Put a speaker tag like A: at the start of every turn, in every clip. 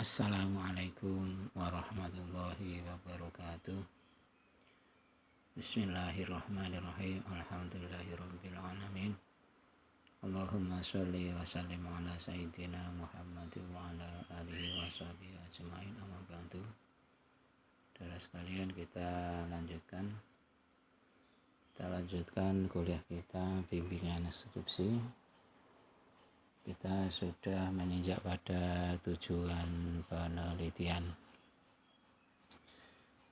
A: Assalamualaikum warahmatullahi wabarakatuh. Bismillahirrahmanirrahim. Alhamdulillahirabbil alamin. Allahumma sholli wa sallim ala sayyidina Muhammad wa ala alihi wa sahbihi ajmain. Amma ba'du. Saudara sekalian, kita lanjutkan kuliah kita bimbingan skripsi. Kita sudah menginjak pada tujuan penelitian.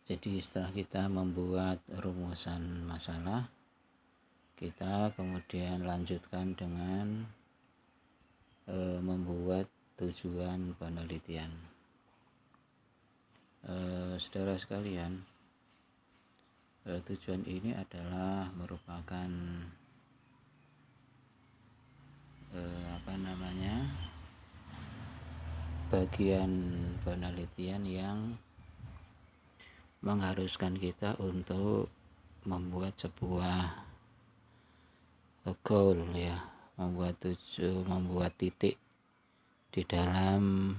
A: Jadi setelah kita membuat rumusan masalah, kita kemudian lanjutkan dengan membuat tujuan penelitian. Saudara sekalian, tujuan ini adalah merupakan bagian penelitian yang mengharuskan kita untuk membuat sebuah goal, ya, membuat titik di dalam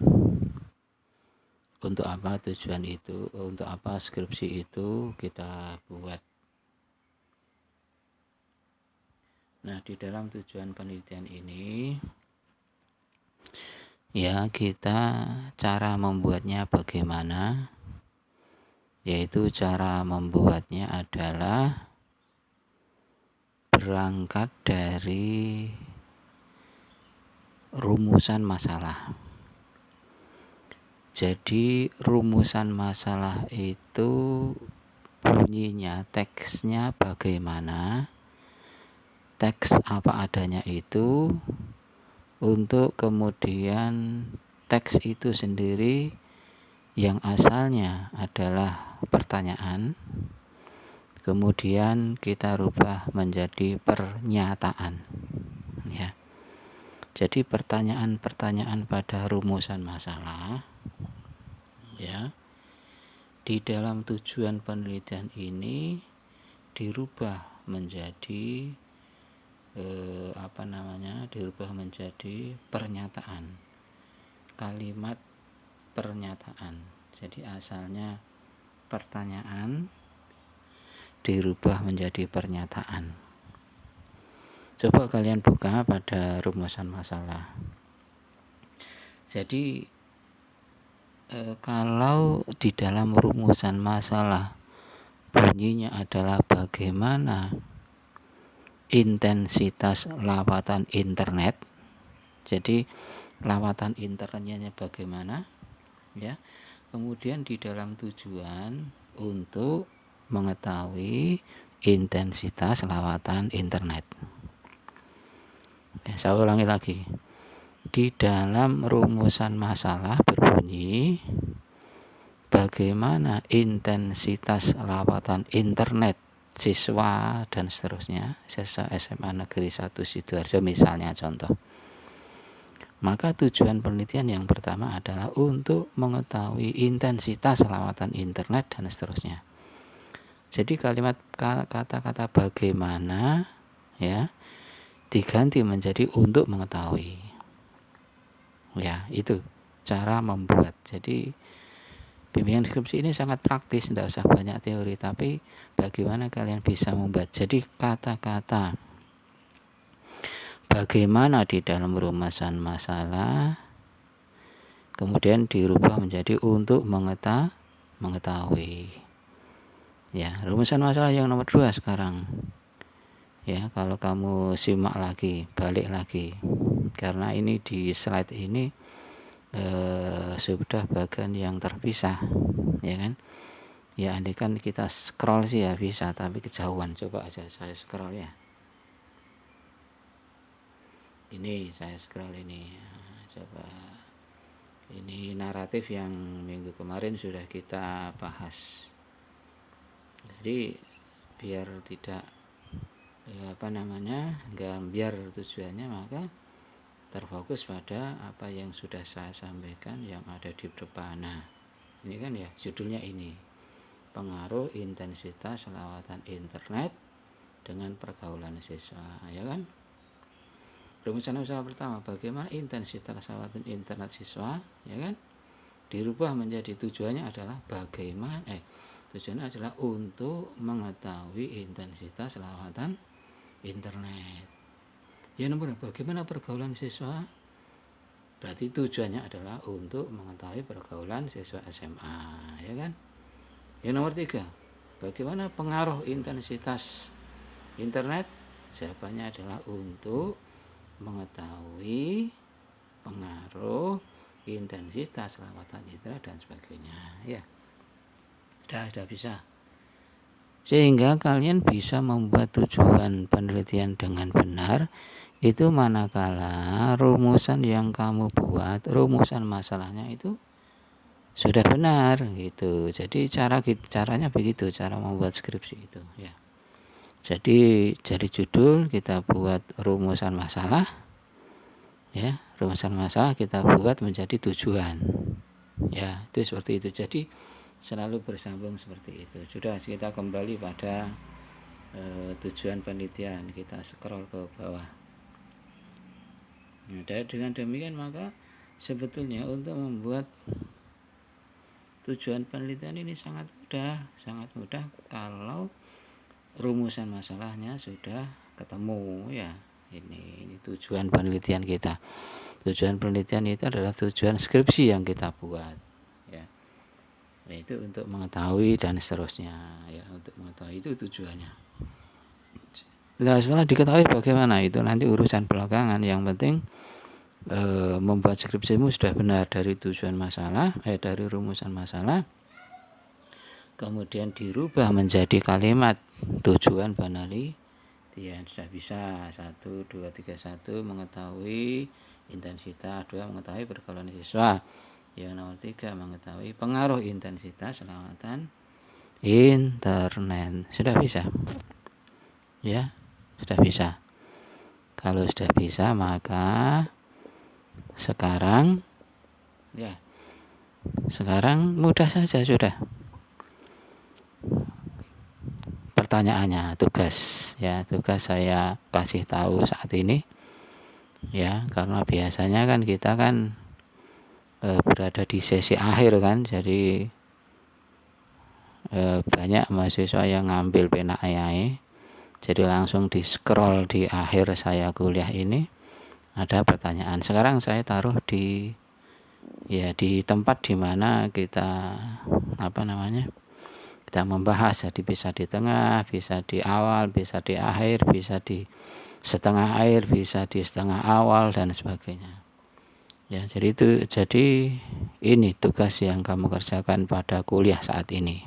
A: untuk apa tujuan itu, untuk apa skripsi itu kita buat. Nah, di dalam tujuan penelitian ini, ya, kita cara membuatnya bagaimana, yaitu cara membuatnya adalah berangkat dari rumusan masalah. Jadi rumusan masalah itu bunyinya, teksnya bagaimana, teks apa adanya itu, untuk kemudian teks itu sendiri yang asalnya adalah pertanyaan, kemudian kita rubah menjadi pernyataan, ya. Jadi pertanyaan-pertanyaan pada rumusan masalah, ya, di dalam tujuan penelitian ini dirubah menjadi dirubah menjadi pernyataan, kalimat pernyataan. Jadi asalnya pertanyaan dirubah menjadi pernyataan. Coba kalian buka pada rumusan masalah. Jadi kalau di dalam rumusan masalah bunyinya adalah bagaimana intensitas lawatan internet. Jadi lawatan internetnya bagaimana, ya. Kemudian di dalam tujuan untuk mengetahui intensitas lawatan internet. Oke, saya ulangi lagi. Di dalam rumusan masalah berbunyi bagaimana intensitas lawatan internet siswa dan seterusnya, siswa SMA Negeri 1 Sidoarjo misalnya, contoh. Maka tujuan penelitian yang pertama adalah untuk mengetahui intensitas lawatan internet dan seterusnya. Jadi kata-kata bagaimana, ya, diganti menjadi untuk mengetahui. Ya, itu cara membuat. Jadi bimbingan skripsi ini sangat praktis, tidak usah banyak teori, tapi bagaimana kalian bisa membuat. Jadi kata-kata bagaimana di dalam rumusan masalah kemudian dirubah menjadi untuk mengetahui. Ya, rumusan masalah yang nomor 2 sekarang. Ya, kalau kamu simak lagi, balik lagi, karena ini di slide ini sudah bagian yang terpisah, ya kan? Ya, andai kan kita scroll sih ya bisa, tapi kejauhan. Coba aja saya scroll, ya. Ini saya scroll ini. Coba. Ini naratif yang minggu kemarin sudah kita bahas. Jadi biar tidak biar tujuannya maka terfokus pada apa yang sudah saya sampaikan yang ada di depan. Nah, ini kan ya judulnya ini, pengaruh intensitas lawatan internet dengan pergaulan siswa, ya kan? Rumusan usaha pertama, bagaimana intensitas lawatan internet siswa, ya kan? dirubah menjadi tujuannya adalah tujuannya adalah untuk mengetahui intensitas lawatan internet. Ya nomor bagaimana pergaulan siswa? Berarti tujuannya adalah untuk mengetahui pergaulan siswa SMA, ya kan? Yang nomor 3, bagaimana pengaruh intensitas internet? Jawabannya adalah untuk mengetahui pengaruh intensitas lawatan internet dan sebagainya, ya. Sudah bisa. Sehingga kalian bisa membuat tujuan penelitian dengan benar itu manakala rumusan yang kamu buat, rumusan masalahnya itu sudah benar gitu. Jadi caranya begitu, cara membuat skripsi itu, ya. Jadi dari judul kita buat rumusan masalah, ya, rumusan masalah kita buat menjadi tujuan, ya, itu seperti itu. Jadi selalu bersambung seperti itu. Sudah, kita kembali pada tujuan penelitian, kita scroll ke bawah. Nah, dengan demikian maka sebetulnya untuk membuat tujuan penelitian ini sangat mudah kalau rumusan masalahnya sudah ketemu, ya. Ini tujuan penelitian kita. Tujuan penelitian itu adalah tujuan skripsi yang kita buat, ya. Itu untuk mengetahui dan seterusnya, ya, untuk mengetahui itu tujuannya. Nah, setelah diketahui bagaimana itu nanti urusan belakangan. Yang penting membuat skripsimu sudah benar dari tujuan masalah, dari rumusan masalah, kemudian dirubah menjadi kalimat tujuan penelitian. Sudah bisa. 1, 2, 3, 1 mengetahui intensitas, 2 mengetahui pergaulan siswa, yang nomor 3 mengetahui pengaruh intensitas lawatan internet. Sudah bisa, ya, sudah bisa. Kalau sudah bisa maka sekarang mudah saja sudah. Pertanyaannya, tugas saya kasih tahu saat ini, ya, karena biasanya kan kita kan berada di sesi akhir kan, jadi banyak mahasiswa yang ngambil pena AI, jadi langsung di scroll di akhir saya kuliah ini ada pertanyaan. Sekarang saya taruh di tempat di mana kita kita membahas, jadi bisa di tengah, bisa di awal, bisa di akhir, bisa di setengah akhir, bisa di setengah awal dan sebagainya. Ya, jadi ini tugas yang kamu kerjakan pada kuliah saat ini.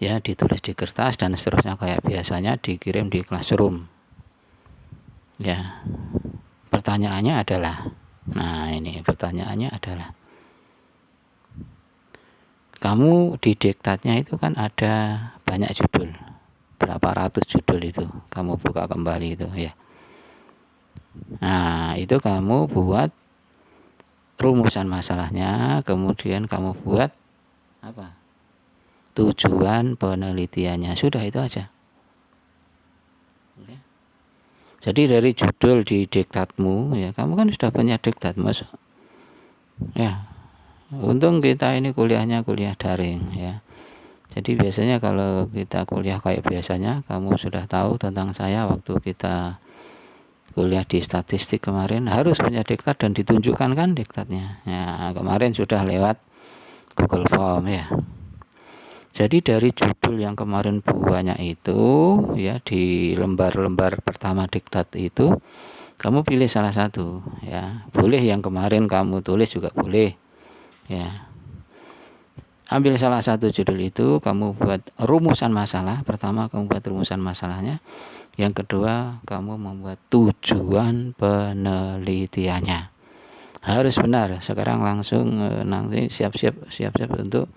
A: Ya, ditulis di kertas dan seterusnya kayak biasanya dikirim di classroom. Ya. Pertanyaannya adalah kamu di diktatnya itu kan ada banyak judul. Berapa ratus judul itu kamu buka kembali itu, ya. Nah, itu kamu buat rumusan masalahnya, kemudian kamu buat tujuan penelitiannya. Sudah, itu aja. Ya. Jadi dari judul di diktatmu, ya, kamu kan sudah punya diktat, Mas. Ya. Untung kita ini kuliahnya kuliah daring, ya. Jadi biasanya kalau kita kuliah kayak biasanya, kamu sudah tahu tentang saya waktu kita kuliah di statistik kemarin, harus punya diktat dan ditunjukkan kan diktatnya. Ya, kemarin sudah lewat Google Form, ya. Jadi dari judul yang kemarin banyak itu, ya, di lembar-lembar pertama diktat itu, kamu pilih salah satu, ya. Boleh yang kemarin kamu tulis juga boleh, ya. Ambil salah satu judul itu, kamu buat rumusan masalah. Pertama kamu buat rumusan masalahnya, yang kedua kamu membuat tujuan penelitiannya. Harus benar. Sekarang langsung nanti siap-siap untuk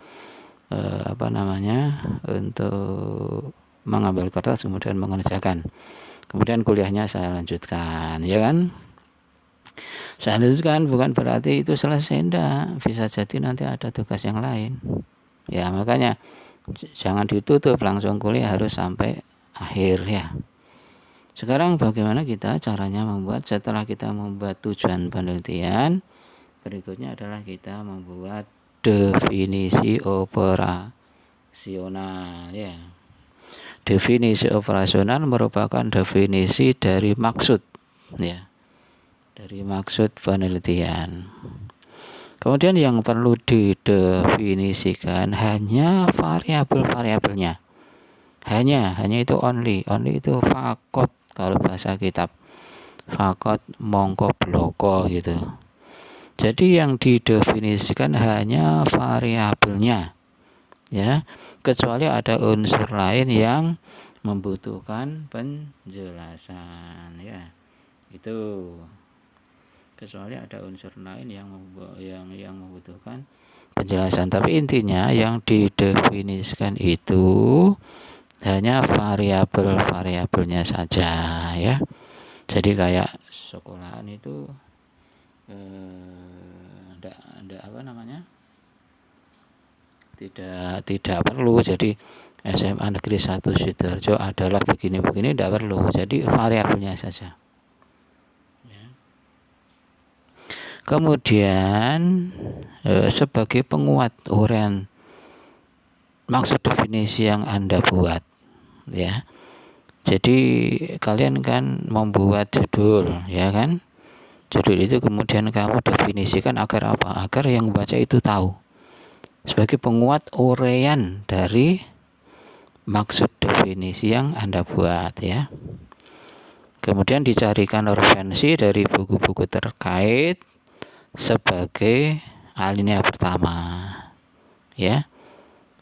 A: untuk mengambil kertas kemudian mengerjakan. Kemudian kuliahnya saya lanjutkan, ya kan? Saya lanjutkan bukan berarti itu selesai, enggak. Bisa jadi nanti ada tugas yang lain. Ya, makanya jangan ditutup langsung kuliah, harus sampai akhir, ya. Sekarang bagaimana kita caranya membuat, setelah kita membuat tujuan penelitian, berikutnya adalah kita membuat definisi operasional ya. Definisi operasional merupakan definisi dari maksud ya. Dari maksud penelitian. Kemudian yang perlu didefinisikan hanya variabel-variabelnya. Hanya itu only itu fakot kalau bahasa kitab. Fakot mongko bloko gitu. Jadi yang didefinisikan hanya variabelnya. Ya, kecuali ada unsur lain yang membutuhkan penjelasan ya. Itu kecuali ada unsur lain yang membutuhkan penjelasan. Tapi intinya yang didefinisikan itu hanya variabel-variabelnya saja ya. Jadi kayak sekolahan itu tidak perlu. Jadi SMA Negeri 1 Sidoarjo adalah begini-begini, tidak perlu. Jadi variabelnya saja. Kemudian sebagai penguat uraian maksud definisi yang Anda buat ya. Jadi kalian kan membuat judul ya kan. Judul itu kemudian kamu definisikan agar apa? Agar yang membaca itu tahu. Sebagai penguat uraian dari maksud definisi yang Anda buat ya. Kemudian dicarikan referensi dari buku-buku terkait sebagai alinea pertama ya.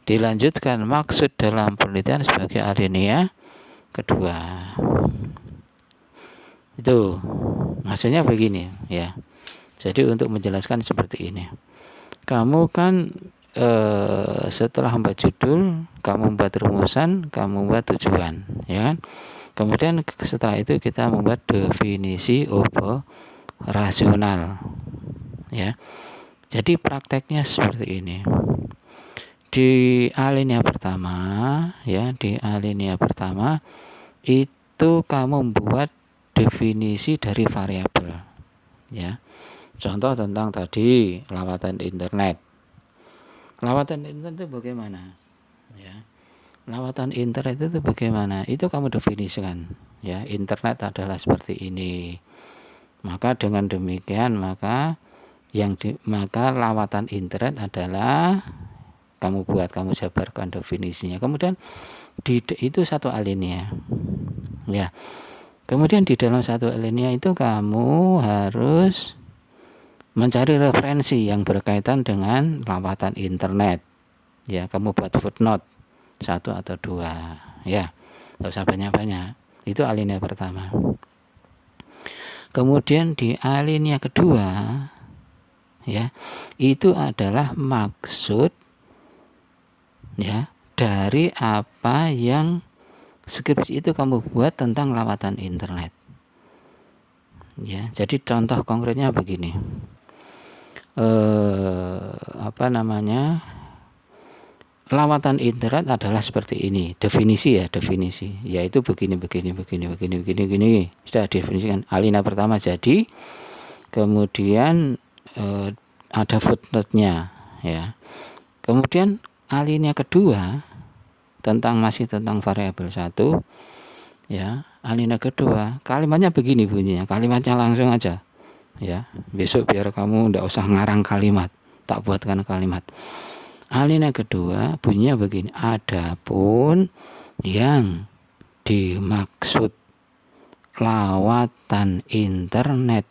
A: Dilanjutkan maksud dalam penelitian sebagai alinea kedua. Itu maksudnya begini ya. Jadi untuk menjelaskan seperti ini, kamu kan setelah membuat judul, kamu membuat rumusan, kamu membuat tujuan ya kan. Kemudian setelah itu kita membuat definisi operasional ya. Jadi prakteknya seperti ini. Di alinea pertama ya, di alinea pertama itu kamu membuat definisi dari variabel ya. Contoh tentang tadi lawatan internet. Lawatan internet itu bagaimana ya? Lawatan internet itu bagaimana? Itu kamu definisikan ya. Internet adalah seperti ini. Maka dengan demikian maka lawatan internet adalah kamu jabarkan definisinya. Kemudian itu satu alinea ya. Kemudian di dalam satu alinea itu kamu harus mencari referensi yang berkaitan dengan lawatan internet ya. Kamu buat footnote 1 atau 2 ya. Tidak usah banyak-banyak. Itu alinea pertama. Kemudian di alinea kedua ya, itu adalah maksud ya dari apa yang skripsi itu kamu buat tentang lawatan internet ya. Jadi contoh konkretnya begini, lawatan internet adalah seperti ini, definisi yaitu begini sudah definisikan. Alinea pertama jadi, kemudian ada footnote-nya ya. Kemudian alinea kedua masih tentang variabel 1 ya. Alinea kedua kalimatnya begini bunyinya, kalimatnya langsung aja ya. Besok biar kamu ndak usah ngarang kalimat, tak buatkan kalimat. Alinea kedua bunyinya begini, adapun yang dimaksud lawatan internet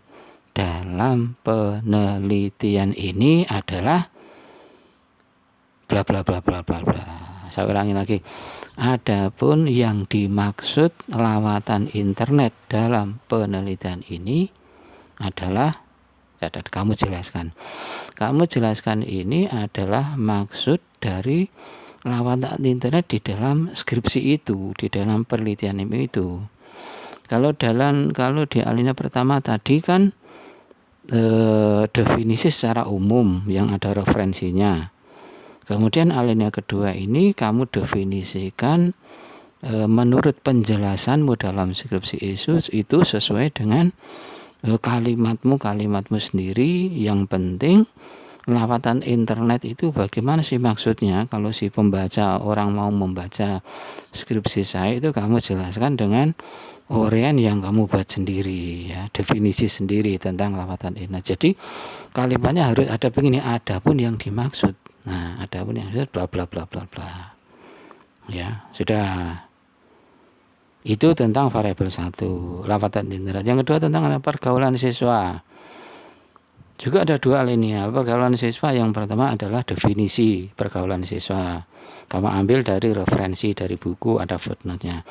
A: dalam penelitian ini adalah bla bla bla bla bla bla. Saya ulangi lagi. Adapun yang dimaksud lawatan internet dalam penelitian ini adalah, kamu jelaskan. Kamu jelaskan ini adalah maksud dari lawatan internet di dalam skripsi itu, di dalam penelitian itu. Kalau di alinea pertama tadi kan definisi secara umum yang ada referensinya. Kemudian alinea kedua ini kamu definisikan menurut penjelasanmu dalam skripsi itu sesuai dengan kalimatmu sendiri. Yang penting lawatan internet itu bagaimana sih maksudnya? Kalau si pembaca, orang mau membaca skripsi saya itu, kamu jelaskan dengan uraian yang kamu buat sendiri, ya, definisi sendiri tentang lawatan internet. Jadi kalimatnya harus ada begini, adapun yang dimaksud. Nah, adapun yang dimaksud bla bla bla bla bla. Ya, sudah. Itu tentang variabel 1, lawatan internet. Yang kedua tentang pergaulan siswa. Juga ada 2 alinea pergaulan siswa. Yang pertama adalah definisi pergaulan siswa. Kamu ambil dari referensi dari buku, ada footnote-nya.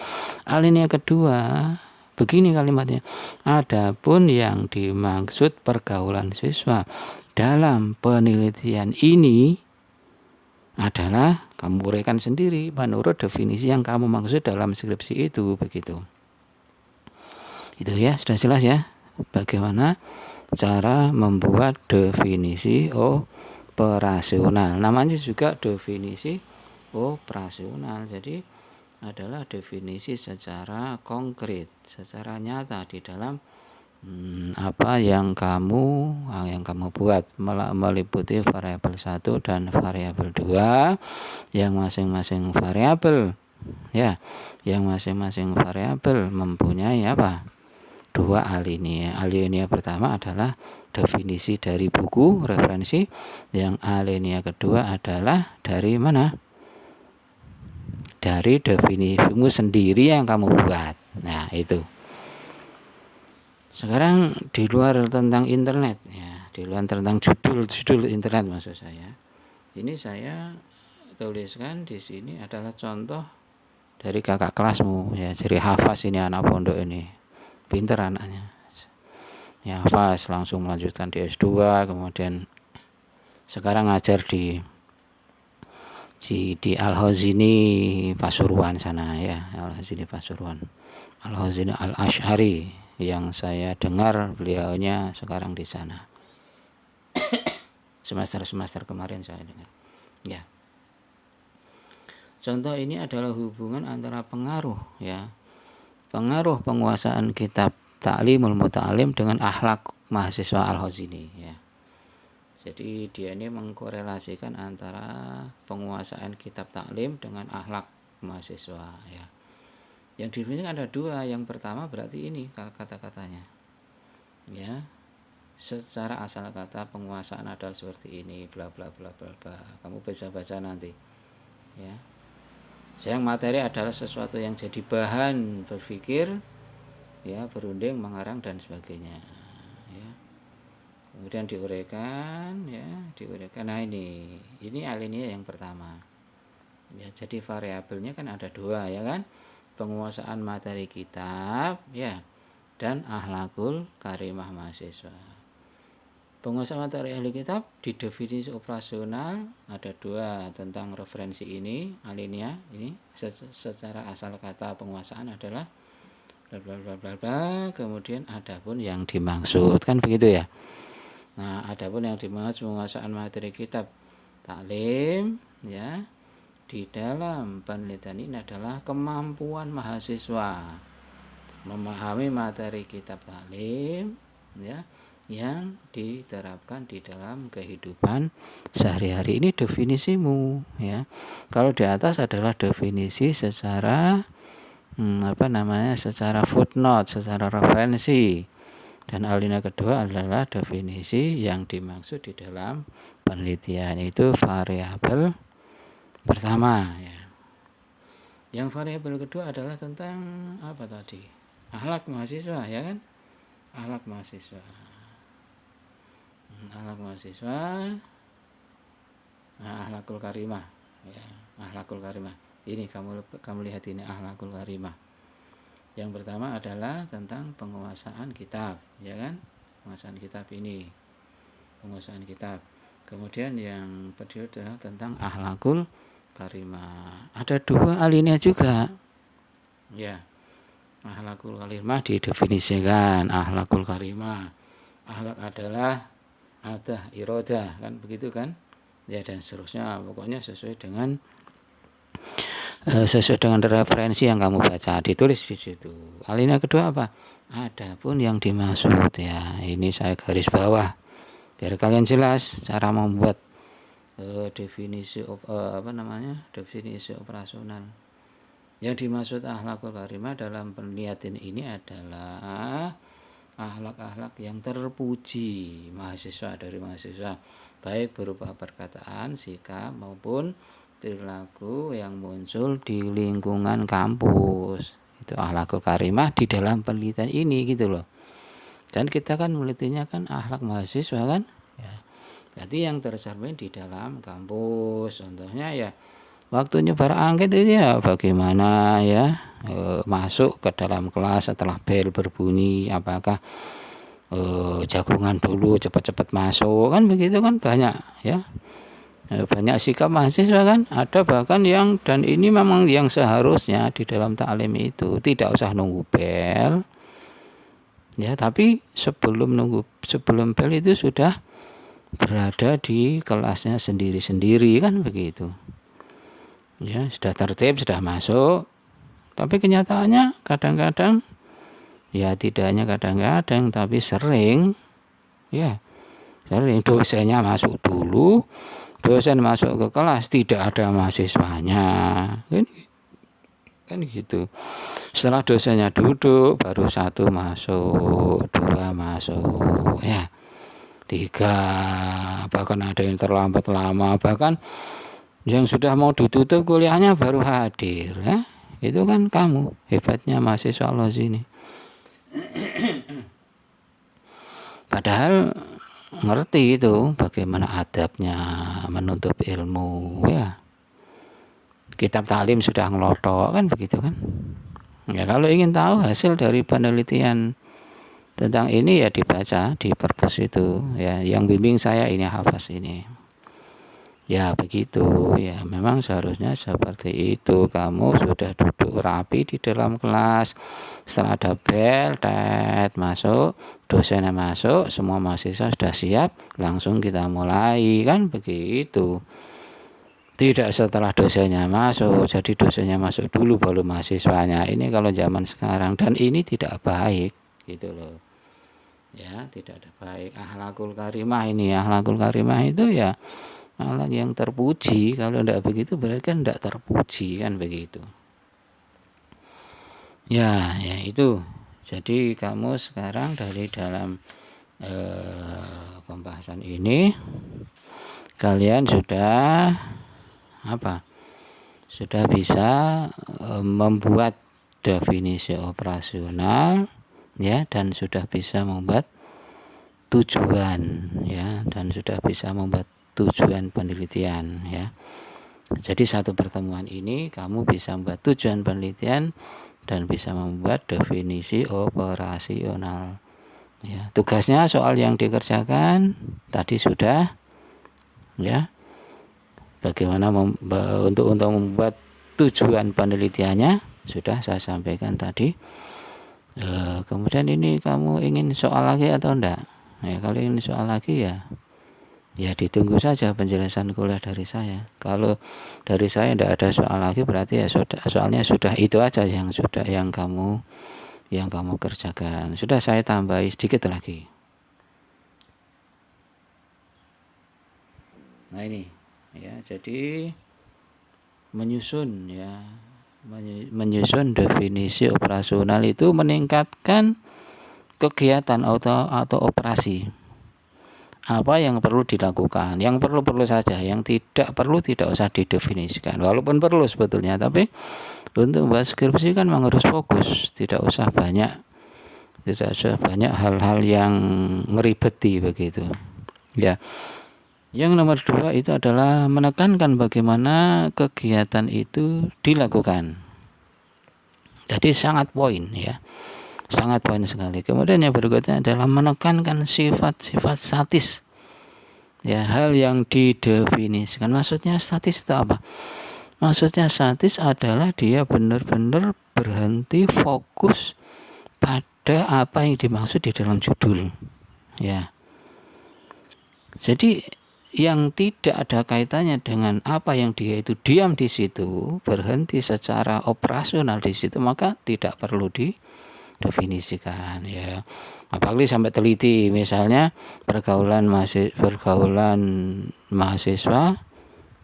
A: Alinea kedua, begini kalimatnya. Adapun yang dimaksud pergaulan siswa dalam penelitian ini adalah kamu uraikan sendiri menurut definisi yang kamu maksud dalam skripsi itu, begitu. Itu ya, sudah jelas ya bagaimana cara membuat definisi operasional. Namanya juga definisi operasional. Jadi adalah definisi secara konkret, secara nyata di dalam apa yang kamu buat, meliputi variabel 1 dan variabel 2, yang masing-masing variabel mempunyai apa? 2 alinea. Alinea pertama adalah definisi dari buku, referensi. Yang alinea kedua adalah dari mana? Dari definisimu sendiri yang kamu buat. Nah, itu. Sekarang di luar tentang internet, ya, di luar tentang judul internet maksud saya. Ini saya tuliskan di sini adalah contoh dari kakak kelasmu, ya. Jadi hafaz ini, anak pondok ini pinter anaknya, ya, hafaz langsung melanjutkan di S2, kemudian sekarang ngajar di Al-Khazini Pasuruan sana, ya, Al-Khazini Pasuruan, Al-Khazini Al-Asy'ari, yang saya dengar beliaunya sekarang di sana. semester kemarin saya dengar, ya. Contoh ini adalah hubungan antara pengaruh, ya, pengaruh penguasaan kitab Ta'limul Muta'alim dengan akhlak mahasiswa Al-Khazini, ya. Jadi dia ini mengkorelasikan antara penguasaan kitab taklim dengan akhlak mahasiswa, ya. Yang di sini ada 2. Yang pertama berarti ini kata-katanya, ya, secara asal kata penguasaan adalah seperti ini, bla bla bla bla bla. Kamu bisa baca nanti, ya. Yang materi adalah sesuatu yang jadi bahan berpikir, ya, berunding, mengarang dan sebagainya, ya. Kemudian diuraikan, ya, diuraikan. Nah, ini alinea yang pertama, ya. Jadi variabelnya kan ada 2, ya kan, penguasaan materi kitab, ya, dan akhlakul karimah mahasiswa. Penguasaan materi ahli kitab di definisi operasional ada 2 tentang referensi ini, alinea ini secara asal kata penguasaan adalah bla bla bla bla bla, kemudian adapun yang dimaksud, kan begitu, ya. Nah, adapun yang dimaksud penguasaan materi kitab taklim, ya, di dalam penelitian ini adalah kemampuan mahasiswa memahami materi kitab taklim, ya, yang diterapkan di dalam kehidupan sehari-hari. Ini definisimu, ya. Kalau di atas adalah definisi secara secara footnote, secara referensi. Dan alinea kedua adalah definisi yang dimaksud di dalam penelitian, itu variabel pertama, ya. Yang variabel kedua adalah tentang apa tadi? Akhlak mahasiswa, ya kan? Akhlak mahasiswa. Akhlak mahasiswa. Nah, akhlakul karimah, ya. Akhlakul karimah. Ini kamu lihat ini akhlakul karimah. Yang pertama adalah tentang penguasaan kitab, ya kan? Penguasaan kitab ini, penguasaan kitab. Kemudian yang kedua adalah tentang akhlakul karimah. Ada 2 alinea juga, ya. Akhlakul karimah didefinisikan, akhlakul karimah. Akhlak adalah adah, irodah, kan begitu kan? Ya, dan seterusnya, pokoknya sesuai dengan sesuai dengan referensi yang kamu baca, ditulis di situ. Alinea kedua apa? Adapun yang dimaksud, ya ini saya garis bawah biar kalian jelas cara membuat definisi definisi operasional. Yang dimaksud akhlakul karimah dalam penelitian ini adalah akhlak-akhlak yang terpuji dari mahasiswa, baik berupa perkataan, sikap maupun perilaku yang muncul di lingkungan kampus. Itu akhlakul karimah di dalam penelitian ini gitu loh. Dan kita kan menelitinya kan akhlak mahasiswa kan, ya. Berarti yang tercermin di dalam kampus. Contohnya ya waktu nyebar angket itu ya bagaimana ya masuk ke dalam kelas setelah bel berbunyi, apakah jagungan dulu cepat-cepat masuk kan begitu kan, banyak ya. Banyak sikap mahasiswa kan, ada bahkan yang, dan ini memang yang seharusnya di dalam taklim itu tidak usah nunggu bel ya, tapi sebelum bel itu sudah berada di kelasnya sendiri-sendiri kan begitu ya, sudah tertib, sudah masuk. Tapi kenyataannya kadang-kadang ya, tidak hanya kadang-kadang tapi sering ya, sering dosennya masuk dulu, dosen masuk ke kelas tidak ada mahasiswanya kan gitu. Setelah dosennya duduk baru satu masuk, dua masuk ya, tiga, bahkan ada yang terlambat lama, bahkan yang sudah mau ditutup kuliahnya baru hadir ya. Itu kan kamu hebatnya mahasiswa Allah sini. Padahal ngerti itu bagaimana adabnya menuntut ilmu ya. Kitab taklim sudah ngelotok kan begitu kan. Ya kalau ingin tahu hasil dari penelitian tentang ini ya dibaca di perpus itu ya, yang bimbing saya ini Hafaz ini. Ya begitu ya, memang seharusnya seperti itu. Kamu sudah duduk rapi di dalam kelas, setelah ada bel masuk, dosennya masuk, semua mahasiswa sudah siap, langsung kita mulai kan begitu. Tidak setelah dosennya masuk, jadi dosennya masuk dulu baru mahasiswanya. Ini kalau zaman sekarang, dan ini tidak baik gitu loh ya, tidak ada baik. Akhlakul karimah ini, akhlakul karimah itu ya akhlak yang terpuji. Kalau tidak begitu berarti kan tidak terpuji kan begitu ya. Ya itu, jadi kamu sekarang dari dalam pembahasan ini kalian sudah sudah bisa membuat definisi operasional ya, dan sudah bisa membuat tujuan ya, dan sudah bisa membuat tujuan penelitian ya. Jadi satu pertemuan ini kamu bisa membuat tujuan penelitian dan bisa membuat definisi operasional ya. Tugasnya soal yang dikerjakan tadi sudah ya, bagaimana untuk membuat tujuan penelitiannya sudah saya sampaikan tadi. Kemudian ini kamu ingin soal lagi atau enggak ya? Kalau ingin soal lagi ya ditunggu saja penjelasan kuliah dari saya. Kalau dari saya enggak ada soal lagi berarti ya soalnya sudah itu aja yang kamu kerjakan. Sudah saya tambahi sedikit lagi. Nah ini ya, jadi menyusun definisi operasional itu meningkatkan kegiatan atau operasi. Apa yang perlu dilakukan, yang perlu saja, yang tidak perlu tidak usah didefinisikan, walaupun perlu sebetulnya, tapi untuk membahas skripsi kan memang harus fokus, tidak usah banyak hal-hal yang ngeribeti begitu ya. Yang nomor 2 itu adalah menekankan bagaimana kegiatan itu dilakukan. Jadi sangat poin ya, sangat poin sekali. Kemudian yang berikutnya adalah menekankan sifat-sifat statis ya, hal yang didefinisikan. Maksudnya statis itu apa? Maksudnya statis adalah dia benar-benar berhenti fokus pada apa yang dimaksud di dalam judul ya. Jadi yang tidak ada kaitannya dengan apa yang dia itu diam di situ, berhenti secara operasional di situ, maka tidak perlu didefinisikan ya. Apalagi sampai teliti, misalnya pergaulan mahasiswa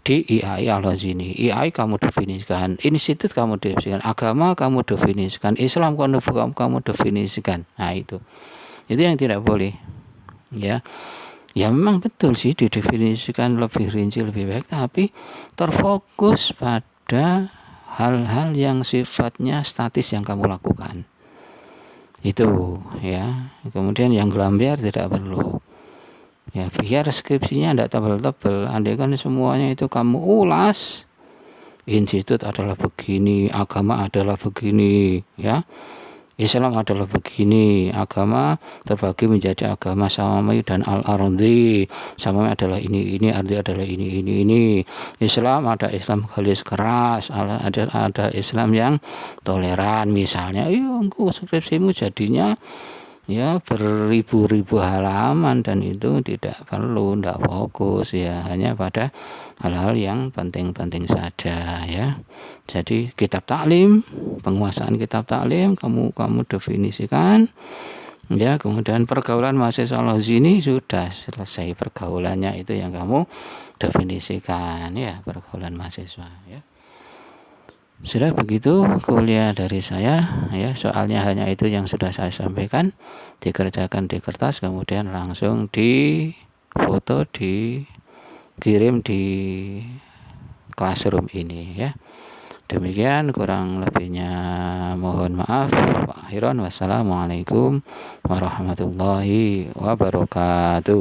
A: di IAI Al-Hazini. IAI kamu definisikan, institut kamu definisikan, agama kamu definisikan, Islam kamu definisikan. Nah, itu yang tidak boleh ya. Ya memang betul sih didefinisikan lebih rinci lebih baik, tapi terfokus pada hal-hal yang sifatnya statis yang kamu lakukan. Itu ya. Kemudian yang gelambiar tidak perlu. Ya, biar skripsinya tidak tebal-tebal. Andai kan semuanya itu kamu ulas, institut adalah begini, agama adalah begini, ya. Islam adalah begini, agama terbagi menjadi agama Samami dan Al-Ardi. Samami adalah ini, Ardi adalah ini. Islam ada Islam garis keras, ada Islam yang toleran misalnya. Engkau skripsimu jadinya ya beribu-ribu halaman, dan itu tidak fokus ya, hanya pada hal-hal yang penting-penting saja ya. Jadi kitab taklim, penguasaan kitab taklim kamu definisikan ya. Kemudian pergaulan mahasiswa Al-Hazini sudah selesai, pergaulannya itu yang kamu definisikan ya, pergaulan mahasiswa ya. Sudah begitu kuliah dari saya ya, soalnya hanya itu yang sudah saya sampaikan, dikerjakan di kertas, kemudian langsung difoto, dikirim di classroom ini ya. Demikian, kurang lebihnya mohon maaf. Wassalamualaikum warahmatullahi wabarakatuh.